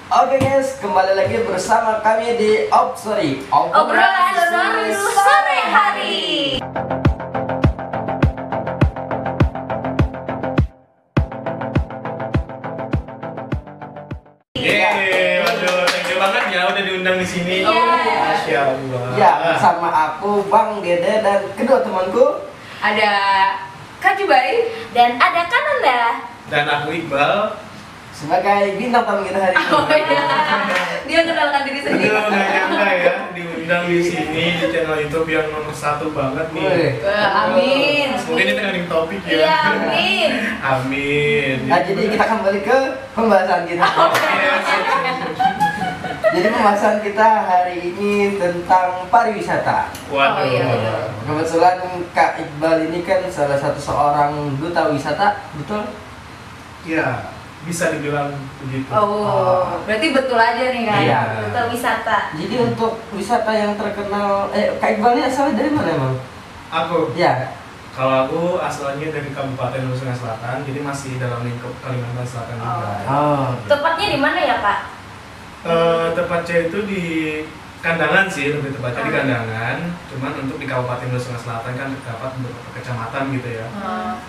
Oke guys, kembali lagi bersama kami di Obsori Obrolan seru sore hari. Yeay, waduh, thank you banget ya udah diundang di sini. Iya. Masya Allah. Ya, bersama aku Bang Dede dan kedua temanku. Ada Kak Jubai dan ada Kananda. Dan aku Iqbal. Sebagai bintang tamu kita hari ini. Oh iya. Dia kenalkan diri sendiri. Aduh, nggak nyangka ya diundang di sini di channel YouTube yang nomor 1 banget nih. Wih. Amin. Semoga ini trending topik ya. Iya, amin. Amin. Nah, jadi kita kembali ke pembahasan kita. Yes. Jadi pembahasan kita hari ini tentang pariwisata. Waduh. Oh, iya. Kebetulan Kak Iqbal ini kan salah satu seorang duta wisata, betul? Ya, bisa dibilang begitu. Oh, berarti betul aja nih kan. Iya. Betul wisata. Jadi untuk wisata yang terkenal, Kak Iqbal ini asalnya dari mana emang? Aku, Ya, kalau aku asalnya dari Kabupaten Sulawesi Selatan, jadi masih dalam lingkup Kalimantan Selatan juga. oh, Tepatnya di mana ya, Kak? Tepatnya itu di Kandangan sih, lebih tepatnya di Kandangan. Cuman untuk di Kabupaten Sulawesi Selatan kan terdapat beberapa kecamatan gitu ya.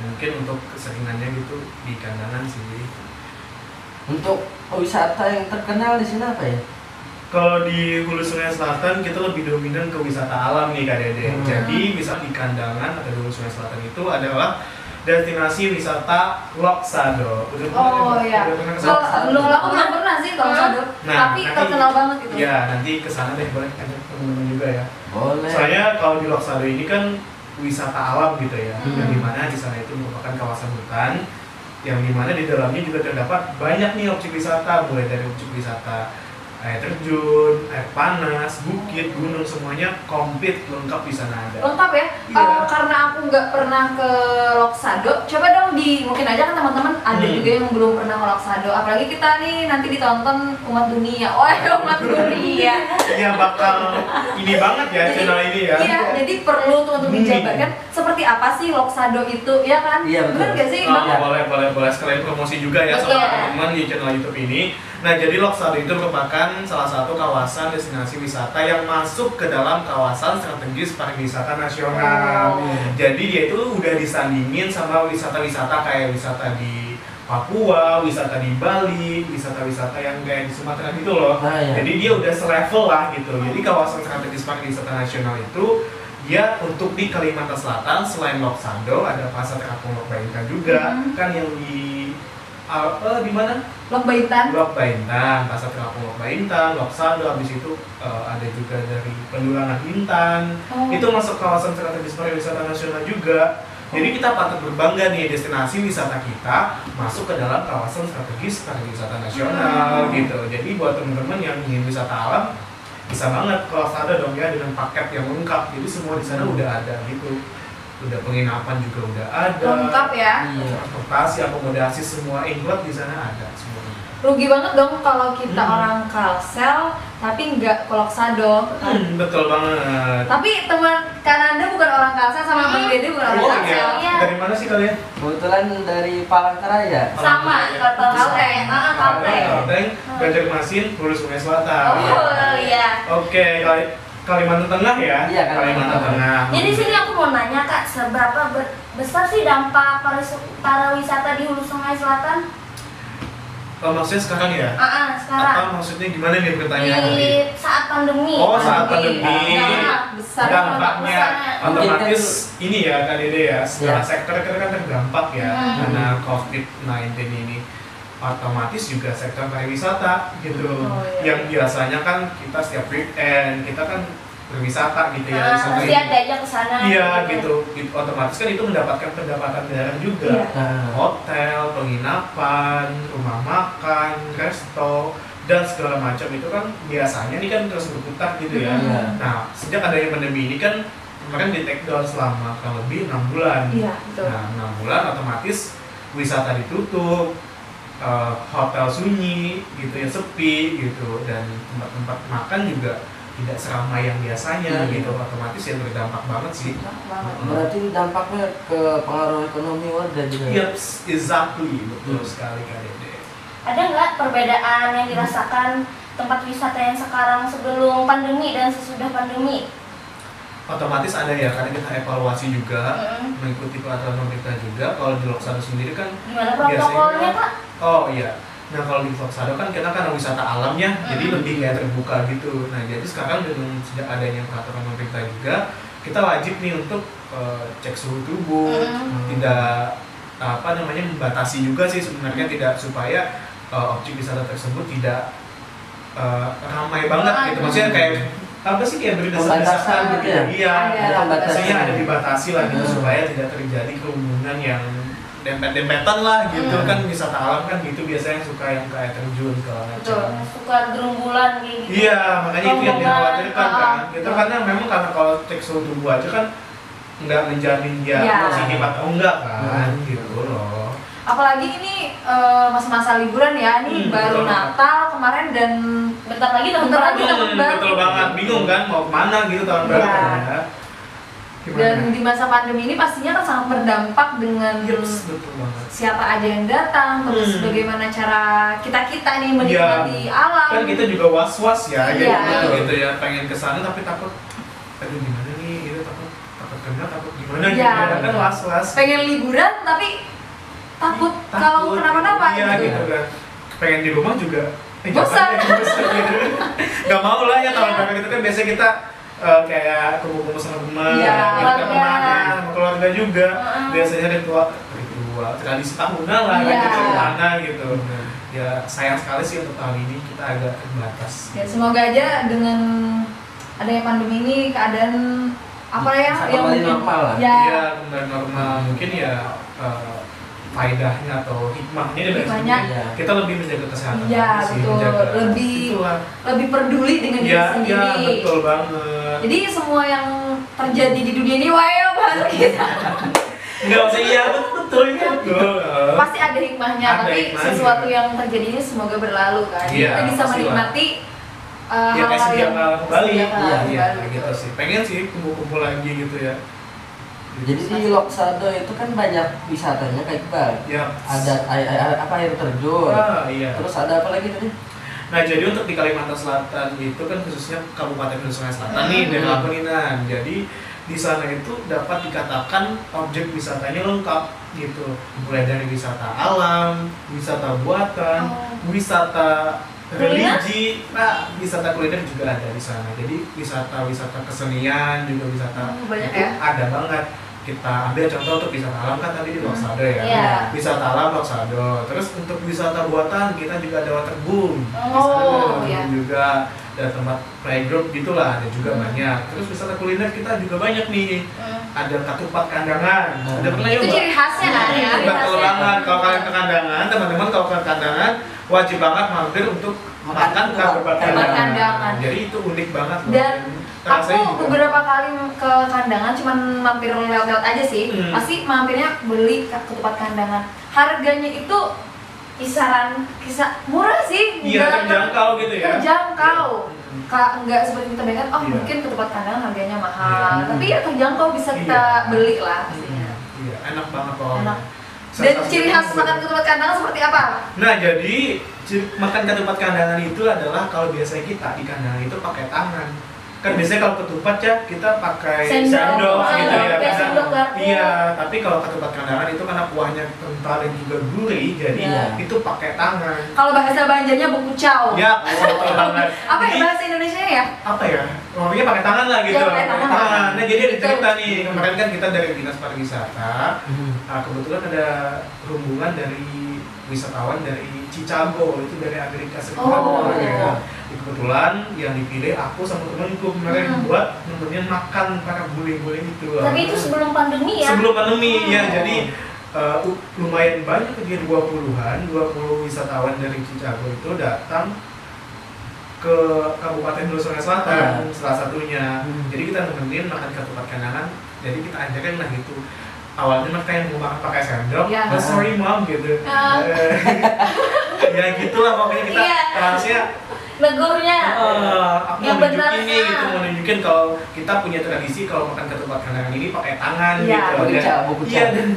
Mungkin untuk keseringannya gitu di Kandangan sih. untuk wisata yang terkenal di sini apa ya? Kalau di Hulu Sungai Selatan kita lebih dominan ke wisata alam nih Kak Dede. Jadi misal di Kandangan atau di Hulu Sungai Selatan itu adalah destinasi wisata Loksado. Udah pernah Oh nggak? iya. Udah pernah ke Kalau sana? aku belum pernah sih kalau Sado. Nah, Tapi nanti- terkenal banget gitu. Ya, nanti ke sana deh boleh ajak teman-teman juga ya. Boleh. Soalnya kalau di Loksado ini kan wisata alam gitu ya, Hmm. yang dimana di sana itu merupakan kawasan hutan, yang dimana di dalamnya juga terdapat banyak nih objek wisata, mulai dari objek wisata air terjun, air panas, bukit, gunung, semuanya komplit lengkap di sana ada. Lengkap ya. Iya. Karena aku nggak pernah ke Loksado, coba dong mungkin aja kan teman-teman ada juga yang belum pernah ke Loksado. Apalagi kita nih nanti ditonton umat dunia. Wah, umat dunia. Ya bakal ini banget ya channel ini ya. Iya, jadi perlu tuh untuk dijabarkan seperti apa sih Loksado itu, ya kan? Iya, betul. Bener gak sih, Oh, Bang? boleh sekalian promosi juga ya sama Iya. teman-teman di channel YouTube ini. Nah, jadi Loksado itu merupakan salah satu kawasan destinasi wisata yang masuk ke dalam kawasan strategis pariwisata nasional. Oh. Jadi dia itu udah disandingin sama wisata-wisata kayak wisata di Papua, wisata di Bali, wisata-wisata yang kayak di Sumatera gitu loh. Nah, ya. Jadi dia udah selevel lah gitu. Jadi kawasan strategis pariwisata nasional itu dia untuk di Kalimantan Selatan selain Loksado ada Pasar Terapung Lok Baintan juga kan yang di mana? Lok Baintan. Lok Baintan, Pasar Terapung Lok Baintan, Loksado, habis itu ada juga dari Pendulangan Intan. Oh. Itu masuk kawasan strategis pariwisata nasional juga. Jadi kita patut berbangga nih destinasi wisata kita masuk ke dalam kawasan strategis pariwisata nasional gitu. Jadi buat teman-teman yang ingin wisata alam bisa banget kalau ada dong ya dengan paket yang lengkap. Jadi semua di sana udah ada gitu. Udah penginapan juga udah ada. Lengkap ya. Iya. Transportasi, akomodasi semua include di sana ada semua. Rugi banget dong kalau kita orang Kalsel tapi nggak ke Loksado. Betul banget. Tapi teman Kananda bukan orang Kalsel sama Bang Dede bukan orang Oh Kalsel. iya, dari mana sih kalian? Kebetulan dari Palangkaraya. Sama, Kalteng. Kalteng. Kalteng, Banjarmasin, Hulu Sungai Selatan. Oh iya. Oke, Kalimantan Tengah ya? Iya, Kalimantan Tengah. Jadi sini aku mau nanya Kak, seberapa besar sih dampak pariwisata di Hulu Sungai Selatan? Maksudnya sekarang ya? Sekarang Apa maksudnya gimana nih pertanyaan tadi? di saat pandemi. Oh, saat pandemi. Dampak besar. Dampaknya otomatis ini ya Kak Dede ya, secara Ya. sektor kita kan terdampak ya karena COVID-19 ini. Otomatis juga sektor pariwisata gitu. Oh, iya. Yang biasanya kan kita setiap weekend kita kan berwisata gitu ya. wisata Pasti ini. ada aja ke sana. Iya gitu. Otomatis kan itu mendapatkan pendapatan daerah juga. Iya. Nah, Hotel, penginapan, rumah makan, resto dan segala macam itu kan biasanya nih kan terus berputar gitu ya. Iya. Nah, sejak adanya pandemi ini kan kemarin di take down selama kurang lebih 6 bulan. Iya, betul. Nah, 6 bulan otomatis wisata ditutup, hotel sunyi gitu ya, sepi gitu, dan tempat-tempat makan juga tidak seramai yang biasanya gitu. Otomatis yang berdampak banget sih. berarti dampaknya ke pengaruh ekonomi warga juga. Yep, exactly, betul sekali Kak Dede. ada nggak perbedaan yang dirasakan tempat wisata yang sekarang sebelum pandemi dan sesudah pandemi? Otomatis ada ya, karena kita evaluasi juga, mengikuti peraturan pemerintah juga. Kalau di Loksado sendiri kan Gimana protokolnya, Kak? oh iya, nah kalau di Loksado kan kita kan wisata alamnya, jadi lebih kayak terbuka gitu. Nah jadi sekarang dengan sejak adanya peraturan pemerintah juga, kita wajib nih untuk cek suhu tubuh, tidak membatasi juga sih sebenarnya, tidak supaya objek wisata tersebut tidak ramai banget gitu. Maksudnya kayak apa sih, kayak Pembatasan gitu ya? Iya, Ada biasanya batasan. ada dibatasi lah gitu supaya tidak terjadi kerumunan yang dempet-dempetan lah gitu kan. Wisata alam kan gitu biasanya suka yang kayak terjun ke Betul, macam. suka gerumbulan kayak gitu. Iya, makanya itu yang Rombongan, dikhawatirkan kan. Gitu betul. karena memang kalau cek suhu tubuh aja kan nggak menjamin dia Iya. positif atau enggak kan, gitu loh. Apalagi ini masa-masa liburan ya, ini baru betul. Natal kemarin dan Bentar lagi tahun Bentar lagi baru. tahun baru. Betul banget, bingung kan mau kemana gitu tahun Iya. baru ya. Gimana? dan di masa pandemi ini pastinya kan sangat berdampak dengan Yeps, betul banget. siapa aja yang datang, terus bagaimana cara kita nih menikmati alam. Kan kita juga was-was ya, Iya. gitu ya, pengen kesana tapi takut, aduh gimana nih, gitu takut kena, takut gimana gitu, Iya, kan betul. was-was. Pengen liburan tapi takut kalau kenapa-napa iya, gitu kan. Pengen di rumah juga, Bosan. bosan gitu. Gak mau lah ya tahun Iya. baru gitu kan, biasanya kita kayak kumpul-kumpul sama teman, Iya, gitu kan, keluarga. kemana, sama keluarga juga. Heeh. Biasanya ritual tradisi tahunan lah, Iya. gitu kemana gitu. Ya sayang sekali sih untuk tahun ini kita agak terbatas. Ya semoga aja dengan adanya pandemi ini keadaan apa ya Bisa yang kembali mungkin normal lah. ya Iya, kembali normal. Mungkin ya faedahnya atau hikmahnya dari Hikmahnya. sini, Iya. kita lebih menjaga kesehatan Iya, aja sih, betul. menjaga- Lebih- Itulah. lebih peduli dengan diri Iya, sendiri. iya, betul banget. Jadi semua yang terjadi di dunia ini, wah ya bahasa kita Enggak usah iya, betul gitu. pasti ada hikmahnya. Ada Tapi hikmahnya. sesuatu yang terjadi ini semoga berlalu kan. Iya, Kita bisa pastilah. menikmati Ya kayak hal-hal sedia yang kala kembali. sedia kala Iya, kembali, gitu betul. sih. Pengen sih kumpul-kumpul lagi gitu ya. Jadi di Loksado itu kan banyak wisatanya kayak Iqbal. Ya. Ada air terjun. Iya. Terus ada apa lagi tadi? Nah, jadi untuk di Kalimantan Selatan itu kan khususnya Kabupaten Hulu Sungai Selatan nih dari Lapeninan. Jadi di sana itu dapat dikatakan objek wisatanya lengkap gitu. Mulai dari wisata alam, wisata buatan, wisata religi, nah wisata kuliner juga ada di sana. Jadi wisata kesenian juga wisata Banyak itu ya. ada banget. Kita ambil contoh untuk wisata alam kan tadi di Loksado ya. Iya. Wisata alam Loksado. Terus untuk wisata buatan kita juga ada waterboom. Oh, Di sana iya. ada juga ada tempat playgroup gitulah, ada juga banyak. Terus wisata kuliner kita juga banyak nih. Ada ketupat kandangan. Ada pernah Itu nyoba? ciri khasnya kan ya. Betul banget. Kalau kalian ke kandangan, teman-teman kalau ke kandangan wajib banget mampir untuk makan ketupat kandangan. kandangan. Jadi itu unik banget loh. Dan Rasanya aku juga. beberapa kali ke kandangan cuman mampir lewat-lewat aja sih. Pasti mampirnya beli ketupat kandangan. Harganya itu kisah murah sih. Iya, nggak terjangkau gitu ya. Terjangkau. Iya. Nggak seperti kita bayangkan, oh Iya. mungkin ketupat kandangan harganya mahal. Iya. Tapi ya terjangkau, bisa kita Iya. beli lah pastinya. Iya, enak banget pokoknya. Enak. Salah Dan satu ciri yang khas juga- makan ketupat kandangan seperti apa? Nah, jadi makan ketupat kandangan itu adalah kalau biasanya kita di kandangan itu pakai tangan. Kan biasanya kalau ketupat ya kita pakai Sendok, gitu ya. pakai Kadang- sendok garpu. Iya, tapi kalau ketupat kandangan itu karena kuahnya kental dan juga gurih, jadi Iya. itu pakai tangan. Kalau bahasa Banjarnya bukucau. Ya, betul banget. Apa ya Jadi, bahasa Indonesia ya? apa ya? Pokoknya pakai tangan lah gitu. Ya, pakai tangan. Nah, jadi ada cerita Betul. nih. Kemarin kan kita dari Dinas Pariwisata. Nah, kebetulan ada rombongan dari wisatawan dari Chicago, itu dari Amerika Serikat. Oh. Ya. Kebetulan yang dipilih aku sama temanku kemarin buat nemenin makan para bule-bule itu. Tapi itu sebelum pandemi ya. Sebelum pandemi ya, jadi lumayan banyak dia 20 wisatawan dari Chicago itu datang ke Kabupaten Hulu Sungai Selatan, salah satunya. Jadi kita nemenin makan ketupat kandangan, jadi kita ajarin lah gitu. Awalnya mereka yang mau makan pakai sendok, Iya. "Oh, sorry mom gitu. Ah. Ya gitulah pokoknya kita Iya. rahasia. Negurnya. Aku Yang mau nunjukin benar, nih gitu, mau nunjukin kalau kita punya tradisi kalau makan ketupat kandangan ini pakai tangan Iya, gitu. bukuca, Dan- bukuca. Iya, dan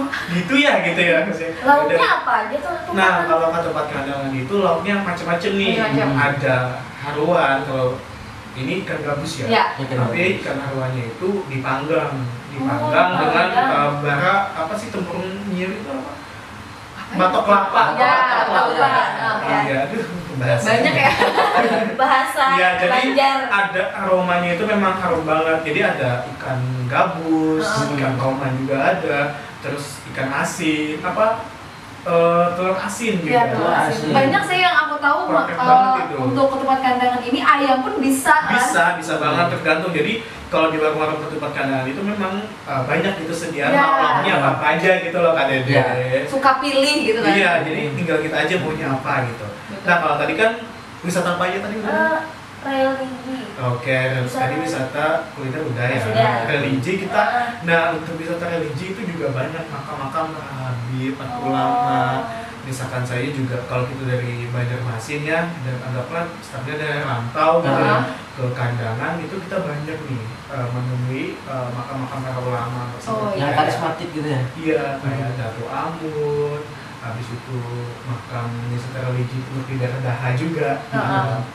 gitu ya maksudnya. Lauknya Udah. apa aja tuh? Nah, kalau ke tempat kandangan itu lauknya macam-macam nih. Macam-macam. Ada haruan, kalau ini ikan gabus ya. Ya. Tapi ikan haruannya itu dipanggang Oh, dengan ya. bara apa sih, tempurung nyir itu apa? Batok kelapa. Ya, Batok tahu kelapa. kan. Ya. Iya, aduh, bahasa. Banyak ya. Bahasa Iya, jadi Banjar. ada aromanya itu memang harum banget. Jadi ada ikan gabus, ikan kauman juga ada, terus ikan asin, telur asin juga. Iya, telur asin. Banyak sih yang aku tahu Perfect banget itu. untuk ke tempat kandangan ini ayam pun bisa kan? Bisa banget, tergantung. Jadi kalau di warung-warung tempat kandangan itu memang banyak gitu sediaan Ya. lauknya apa aja gitu loh Kak Dede. Ya. Suka pilih gitu kan? Iya, jadi tinggal kita aja maunya apa gitu. Betul. Nah, kalau tadi kan wisata apa aja tadi udah? Religi. Oke, tadi wisata kuliner udah ya. Sudah. Religi kita. Nah, untuk wisata religi itu juga banyak makam-makam Habib, ulama. Misalkan saya juga kalau kita dari Banjarmasin ya, dan anggaplah startnya dari rantau gitu ya, ke Kandangan itu kita banyak nih menemui makam-makam para ulama. Oh, Yang iya. karismatik gitu ya. Iya, kayak Datu Amun, habis itu makam wisata religi untuk di daerah Daha juga.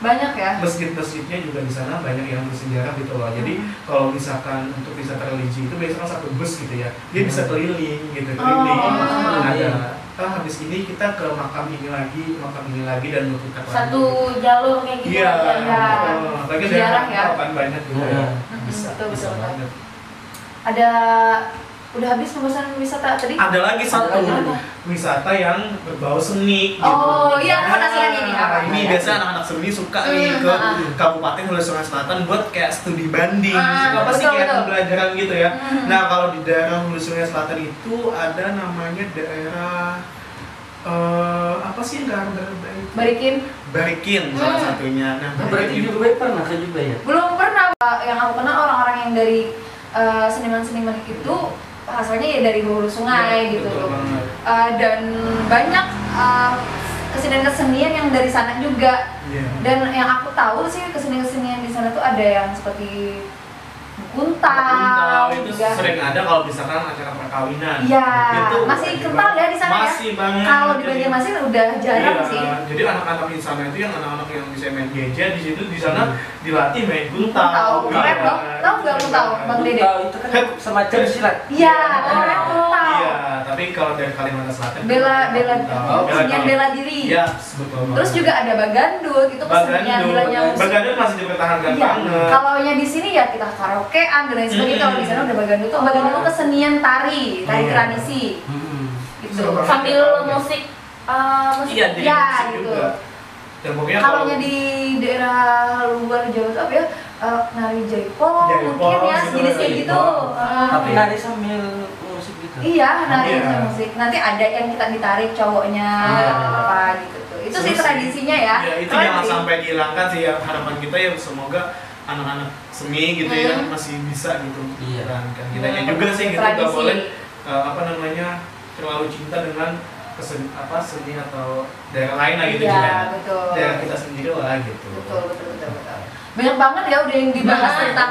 Banyak ya. Masjid-masjidnya juga di sana banyak yang bersejarah gitu loh. Jadi kalau misalkan untuk wisata religi itu biasanya satu bus gitu ya, dia bisa keliling gitu, keliling. Oh. Ada habis ini kita ke makam ini lagi dan menutup Satu jalur kayak gitu. Iya, ya. apalagi Sejarah ya. kan banyak gitu ya. Bisa, Betul, bisa betul. banget. Ada udah habis pembahasan wisata tadi? Ada lagi satu Ada lagi. wisata yang berbau seni gitu. Oh, iya, aku penasaran ini apa? Ini biasanya anak-anak seni suka nih ke Kabupaten Hulu Sungai Selatan buat kayak studi banding, apa sih betul, kayak betul. pembelajaran gitu ya. Nah, kalau di daerah Hulu Sungai Selatan itu ada namanya daerah apa sih yang Barikin? Barikin salah satunya. Nah, Berarti Barikin itu juga pernah ke juga ya? Belum pernah. Yang aku kenal orang-orang yang dari seniman-seniman itu asalnya ya dari hulu sungai gitu betul loh. banget. Dan banyak kesenian-kesenian yang dari sana juga. Iya. Dan yang aku tahu sih kesenian-kesenian di sana tuh ada yang seperti Kuntau itu juga. sering ada kalau misalkan acara perkawinan. Iya, Itu masih wajib kental ya di sana ya? Masih banget. Kalau di Banjarmasin udah jarang Iya, sih. jadi anak-anak di sana itu yang anak-anak yang bisa main gadget di situ di sana dilatih main kuntau. Kuntau, keren loh. Tahu nggak kuntau, Bang Dede? Kuntau itu kan semacam silat. Iya, keren Kuntau. Iya, tapi kalau dari Kalimantan Selatan Bela kuntau. kesenian bela diri. Iya, betul banget. Terus juga ada bagandut, itu kesenian bilangnya musik. Bagandut masih dipertahankan Iya. banget. Kalau yang di sini ya kita karaokean dan lain sebagainya. Kalau di sana udah bagandut tuh kesenian tari Iya. tradisi. Gitu. Seru banget. Sambil musik musik. Iya, di Iya, musik gitu. juga. Dan pokoknya Kalau di daerah luar Jawa tuh apa ya? Nari jaipong mungkin ya, gitu, jenis kayak nari gitu. jaipong. Tapi nari sambil musik gitu. Iya, nari Iya. sama musik. Nanti ada yang kita ditarik cowoknya apa gitu tuh. Itu sih Terus tradisinya ya. Ya, itu Keren jangan sih. sampai dihilangkan sih ya, harapan kita ya semoga anak-anak seni gitu ya masih bisa gitu Iya. kan kitanya juga sih gitu, nggak Tradisi. boleh terlalu cinta dengan seni atau daerah lain lah gitu Iya, juga. betul. Daerah kita sendiri lah gitu. Betul. Banyak banget ya udah yang dibahas tentang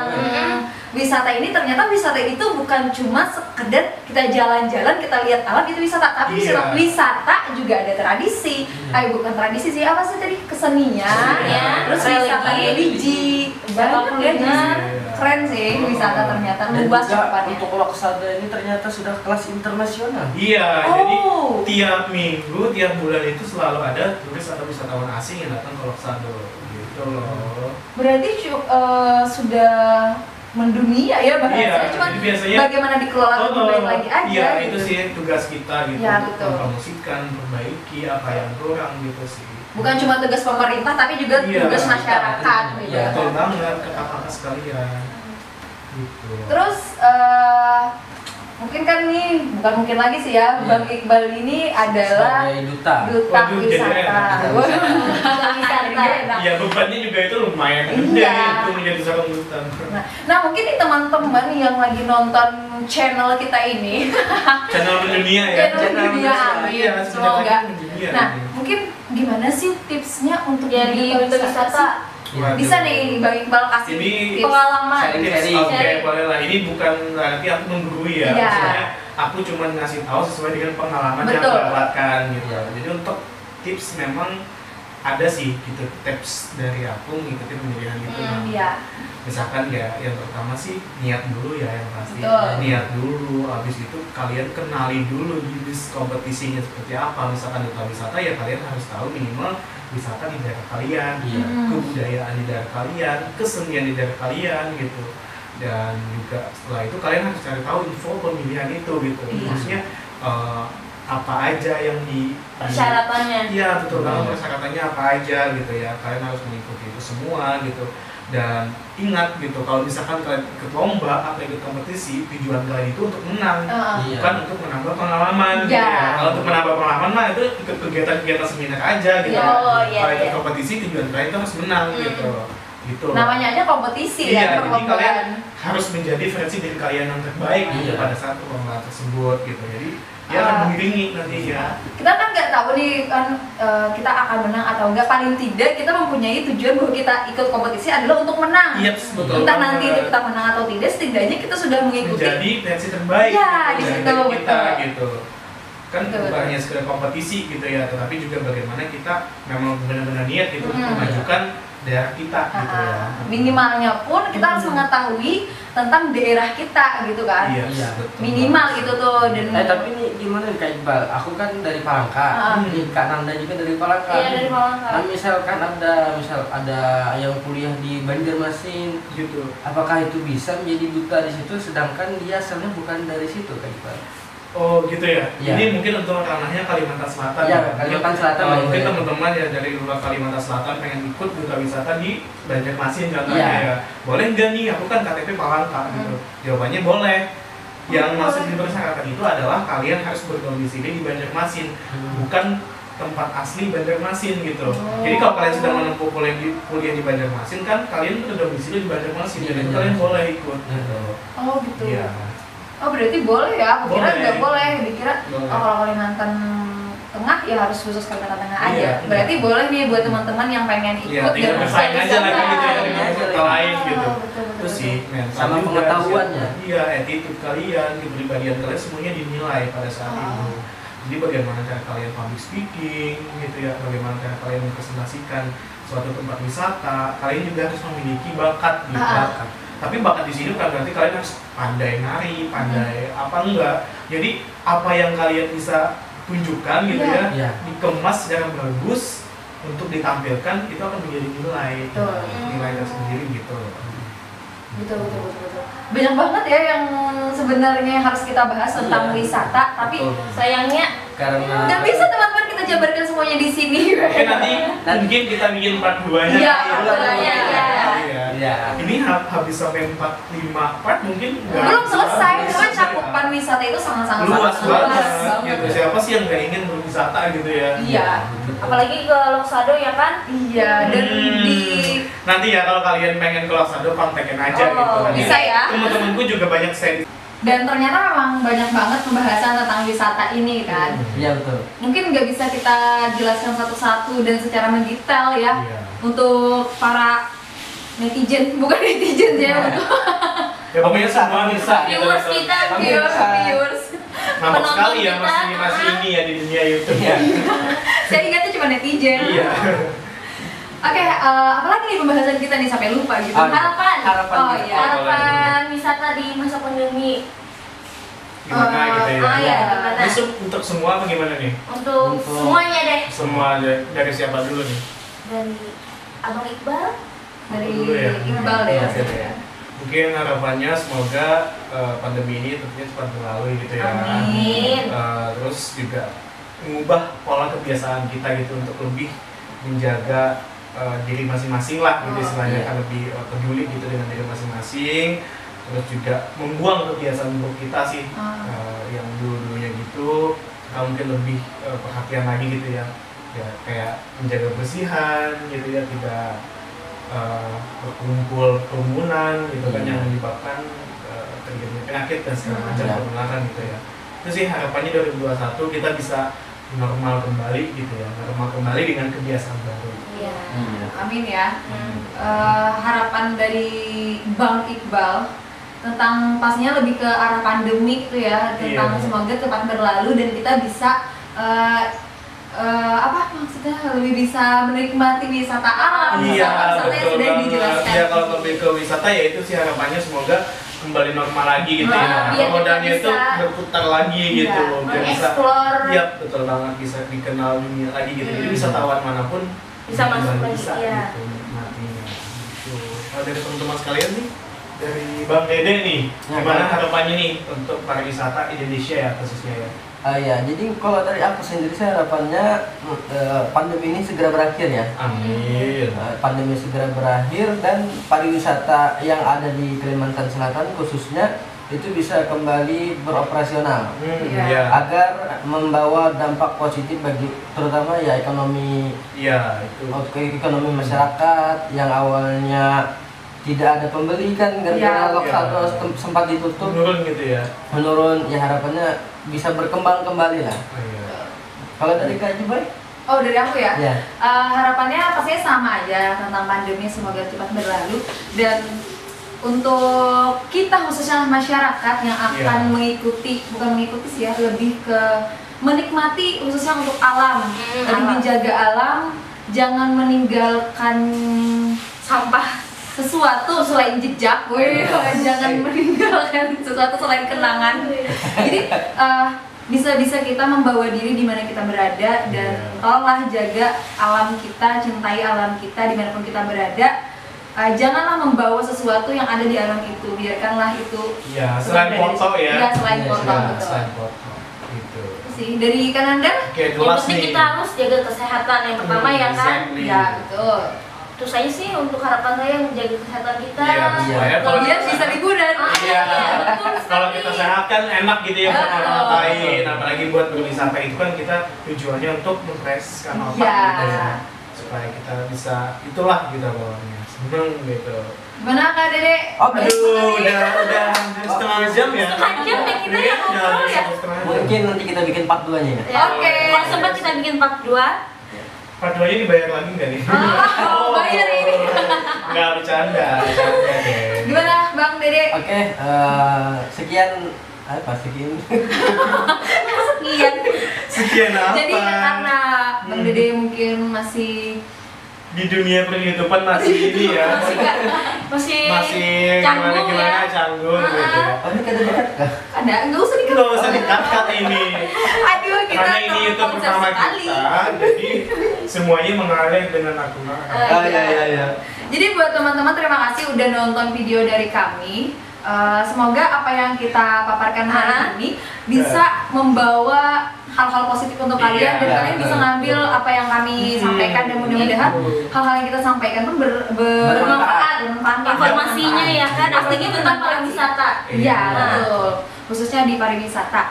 wisata ini. Ternyata wisata itu bukan cuma sekedar kita jalan-jalan, kita lihat alam itu wisata, tapi Iya. wisata juga ada tradisi. Bukan tradisi sih, apa sih tadi? Kesenian, Ya, terus wisata religi. Banyak ya, benar. keren sih wisata ternyata Dan luas juga cakupannya. untuk Loksada ini ternyata sudah kelas internasional. Iya, jadi Oh. tiap minggu, tiap bulan itu selalu ada turis atau wisatawan asing yang datang ke Loksado gitu loh. Berarti sudah mendunia ya bahasanya, Iya, cuma jadi biasanya bagaimana dikelola lebih baik lagi aja. Iya, gitu. itu sih tugas kita gitu. Iya, betul. Mempromosikan, perbaiki apa yang kurang gitu sih. Bukan cuma tugas pemerintah tapi juga Iya, tugas masyarakat iya, gitu. iya. Betul banget ke kakak sekalian. Gitu. Terus mungkin kan nih bukan mungkin lagi sih ya, Iya. Bang Iqbal ini adalah sebagai duta. duta Waduh, jadi wisata. enak. Wisata. Iya, bebannya juga itu lumayan gede Iya. itu menjadi seorang duta. Nah mungkin nih teman-teman yang lagi nonton channel kita ini, Channel mendunia ya. channel dunia, Iya, amin. sebenarnya Semoga. mendunia. Nah mungkin gimana sih tipsnya untuk Jadi duta wisata. Waduh. Bisa nih Bang Iqbal kasih Ini tips. Pengalaman. Sharing-sharing. Oke, boleh lah. Ini bukan berarti aku menggurui ya. Iya. Maksudnya aku cuma ngasih tahu sesuai dengan pengalaman yang Betul. aku dapatkan gitu. Iya. Jadi untuk tips memang ada sih gitu, tips dari aku ngikutin pemilihan itu. Iya. Misalkan ya yang pertama sih niat dulu ya yang pasti. Betul. Niat dulu, habis itu kalian kenali dulu jenis kompetisinya seperti apa. Misalkan duta wisata ya kalian harus tahu minimal wisata di daerah kalian, Iya. kebudayaan di daerah kalian, kesenian di daerah kalian gitu. Dan juga setelah itu kalian harus cari tahu info pemilihan itu gitu. Iya. Maksudnya apa aja yang Persyaratannya. iya betul, kalau persyaratannya apa aja gitu ya, kalian harus mengikuti itu semua gitu. Dan ingat gitu, kalau misalkan kalian ikut lomba atau ikut kompetisi, tujuan kalian itu untuk menang, Iya. bukan untuk menambah pengalaman gitu Ya. ya. Kalau untuk menambah pengalaman mah itu ikut kegiatan-kegiatan seminar aja gitu. Ya, oh, iya, Kalau ikut iya. kompetisi tujuan kalian itu harus menang gitu. Gitu. Namanya aja kompetisi Iya, ya, jadi perlombaan. kalian harus menjadi versi diri kalian yang terbaik gitu Iya. pada saat perlombaan tersebut gitu. Jadi dia akan mengiringi nantinya. Kita kan nggak tahu nih kan kita akan menang atau enggak. Paling tidak kita mempunyai tujuan bahwa kita ikut kompetisi adalah untuk menang. Iya, betul. Entah nanti banget. itu kita menang atau tidak, setidaknya kita sudah mengikuti. Menjadi versi terbaik Iya, gitu, di dari situ, diri kita betul. gitu. Kan Betul, bukan betul. hanya sekedar kompetisi gitu ya, tetapi juga bagaimana kita memang benar-benar niat gitu untuk memajukan daerah kita gitu ya. Minimalnya pun kita harus mengetahui tentang daerah kita gitu kan. Iya, Iya. betul. Minimal gitu tuh. Dan Tapi ini gimana nih Kak Iqbal? Aku kan dari Palangka, ini Kak Nanda juga dari Palangka. Iya, dari Palangka. Nah, misalkan ada yang kuliah di Banjarmasin, Gitu. apakah itu bisa menjadi duta di situ sedangkan dia asalnya bukan dari situ Kak Iqbal? Oh gitu ya. Iya. Ini mungkin untuk ranahnya Kalimantan Selatan. Iya, ya. Kalimantan Selatan, Mungkin Mbak. teman-teman ya dari luar Kalimantan Selatan pengen ikut duta wisata di Banjarmasin contohnya Iya. ya. Boleh nggak nih? Aku kan KTP Palangka gitu. Jawabannya boleh. Yang masuk di persyaratan itu adalah kalian harus berdomisili di Banjarmasin, bukan tempat asli Banjarmasin gitu. Jadi kalau kalian sudah menempuh kuliah di Banjarmasin kan kalian berdomisili di Banjarmasin, jadi Iya. kalian boleh ikut. Gitu. oh gitu. Iya. Oh berarti boleh ya? Aku kira Boleh. nggak boleh. Dikira Boleh. kalau Kalimantan Tengah ya harus khusus Kalimantan Tengah aja. Iya, Berarti iya. boleh nih buat teman-teman yang pengen ikut Iya, tinggal dan bersaing aja lah kan gitu ya Bersaing dengan aja peserta lah. lain gitu. Oh, betul, betul, Terus sih mental Sama juga, pengetahuannya. Iya, attitude kalian, kepribadian kalian semuanya dinilai pada saat itu. Jadi bagaimana cara kalian public speaking gitu ya, bagaimana cara kalian mempresentasikan suatu tempat wisata, kalian juga harus memiliki bakat gitu. Tapi bakat di sini bukan berarti kalian harus pandai nari, pandai apa enggak. Jadi apa yang kalian bisa tunjukkan gitu Iya. ya, Iya. dikemas secara bagus untuk ditampilkan itu akan menjadi nilai, Betul. nilai tersendiri gitu. Betul. Banyak banget ya yang sebenarnya harus kita bahas tentang Iya. wisata, tapi Betul. sayangnya Karena nggak bisa teman-teman kita jabarkan semuanya di sini. Oke nanti mungkin kita bikin part 2-nya. Iya, Iya. iya. Iya. Ini habis sampai 4-5 part mungkin nggak Belum habis selesai, ya. cuma cakupan wisata itu sangat-sangat Luas banget banget. gitu. Siapa sih yang nggak ingin berwisata gitu ya? Iya. Apalagi ke Loksado ya kan? Iya, dan di Nanti ya kalau kalian pengen ke Loksado kontakin aja Oh, gitu. Nanti bisa ya. Temen-temenku juga banyak stay. dan ternyata memang banyak banget pembahasan tentang wisata ini kan. Iya betul. Mungkin nggak bisa kita jelaskan satu-satu dan secara mendetail ya Iya. untuk para netizen, bukan netizen ya, untuk Ya pokoknya semua bisa. gitu. Viewers kita, viewers. Mantap sekali ya Penonton masih kita. ini ya di dunia YouTube. Iya. Saya ingatnya cuma netizen. Iya. Oke, apalagi nih pembahasan kita nih sampai lupa gitu. Ah, Harapan. Oh iya. Harapan wisata di masa pandemi. Gimana gitu ya? iya. Gimana? Ini untuk semua apa gimana nih? Untuk Untuk- semuanya deh. Semua dari siapa dulu nih? Dari Abang Iqbal. Dari Dulu ya. Iqbal deh. Oke deh. Mungkin harapannya semoga pandemi ini tentunya cepat berlalu gitu ya. Amin. Terus juga mengubah pola kebiasaan kita gitu untuk lebih menjaga diri masing-masing lah gitu Oh, istilahnya iya. kan lebih peduli gitu dengan diri masing-masing. Terus juga membuang kebiasaan buruk kita sih yang dulu-dulunya gitu. Kita mungkin lebih perhatian lagi gitu ya. Ya kayak menjaga kebersihan gitu ya, tidak berkumpul kerumunan gitu kan Iya. yang menyebabkan terjadinya penyakit dan segala macam Iya. penularan gitu ya. Itu sih harapannya 2021 kita bisa normal kembali gitu ya, normal kembali dengan kebiasaan baru. Iya. Amin ya. Hmm. Harapan dari Bang Iqbal tentang pastinya lebih ke arah pandemi itu ya, tentang Iya. semoga cepat berlalu dan kita bisa apa maksudnya lebih bisa menikmati wisata alam, Iya, wisata yang betul sudah banget. dijelaskan. Ya kalau lebih ke wisata ya itu sih harapannya semoga kembali normal lagi gitu ya. Biar kita Modalnya itu bisa- berputar lagi gitu Iya, loh. Biar bisa, mengeksplor. iya betul banget bisa dikenal dunia lagi gitu. Jadi wisatawan manapun Bisa masuk kembali lagi, bisa iya. gitu menikmatinya. Gitu. Kalau dari teman-teman sekalian nih, dari Bang Dede nih, Ya, gimana Bang. harapannya nih untuk pariwisata Indonesia ya khususnya ya? Ya, jadi kalau dari aku sendiri saya harapannya pandemi ini segera berakhir ya. Amin. Pandemi segera berakhir dan pariwisata yang ada di Kalimantan Selatan khususnya itu bisa kembali beroperasional Iya. Iya. agar membawa dampak positif bagi terutama ya ekonomi Iya, itu. ekonomi masyarakat yang awalnya tidak ada pembeli kan gara-gara Iya. Loksado Iya. sempat ditutup Menurun gitu ya. menurun ya harapannya bisa berkembang kembali lah. Oh, iya. Kalau dari Kak Jubai? Oh dari aku ya? Ya. Harapannya pastinya sama aja tentang pandemi semoga cepat berlalu dan untuk kita khususnya masyarakat yang akan Iya. mengikuti bukan mengikuti sih ya lebih ke menikmati khususnya untuk alam lebih alam. menjaga alam jangan meninggalkan sampah sesuatu selain jejak, jangan meninggalkan sesuatu selain kenangan. Jadi bisa kita membawa diri di mana kita berada dan tolonglah jaga alam kita, cintai alam kita dimanapun kita berada. Janganlah membawa sesuatu yang ada di alam itu, biarkanlah itu. Iya, selain foto ya. Iya, selain Iya, foto selain- betul. Selain foto. Gitu. Itu sih dari Kananda. Oke, Yang jelas penting nih. kita harus jaga kesehatan yang pertama ya kan. Exactly. Ya betul. Terus saya sih untuk harapan saya menjaga kesehatan kita. Iya, supaya kalau Biar bisa liburan. Iya. betul Kalau sekali. kita sehat kan enak gitu ya buat Betul. ngapain, apalagi buat berwisata itu kan kita tujuannya untuk memfreshkan otak Iya. gitu ya. Supaya kita bisa itulah kita bawahnya seneng gitu. Gimana Kak Dede? Oke. Aduh, udah hampir setengah jam ya. Setengah jam ya kita Iya, yang ngobrol udah ya. setengah jam. Mungkin nanti kita bikin part 2-nya ya. Ya. Oke. Kalau sempat kita bikin part 2. Part 2-nya dibayar lagi nggak nih? Oh, bayar ini. Nggak bercanda deh. Gimana Bang Dede? Oke, sekian apa sekian? Sekian. Sekian apa? Jadi karena Bang Dede mungkin masih Di dunia per-YouTubean masih ini ya. Masih gimana canggung ya. canggung gitu ya. Oh, ini kata berat kah? ada nggak usah Nggak dikasih. usah dikat-kat ini. Aduh kita Karena ini YouTube konsep pertama sekali. kita, jadi semuanya mengalir dengan akurat. Oh iya. Jadi buat teman-teman terima kasih udah nonton video dari kami. Semoga apa yang kita paparkan hari ini bisa membawa hal-hal positif untuk kalian dan Iya, kalian bisa ngambil apa yang kami sampaikan dan mudah-mudahan hal-hal yang kita sampaikan pun bermanfaat. Informasinya ya kan, pastinya tentang pariwisata. Iya betul, khususnya di pariwisata.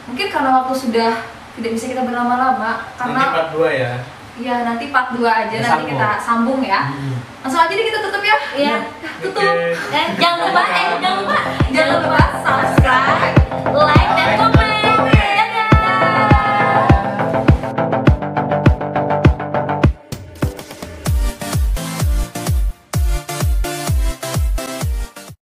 Mungkin karena waktu sudah tidak bisa kita berlama-lama Nanti karena part 2 ya. ya nanti part 2 aja nanti Sambung. kita sambung ya. Langsung aja deh kita tutup ya. Iya. Tutup. Oke. Jangan lupa Jangan lupa subscribe, like,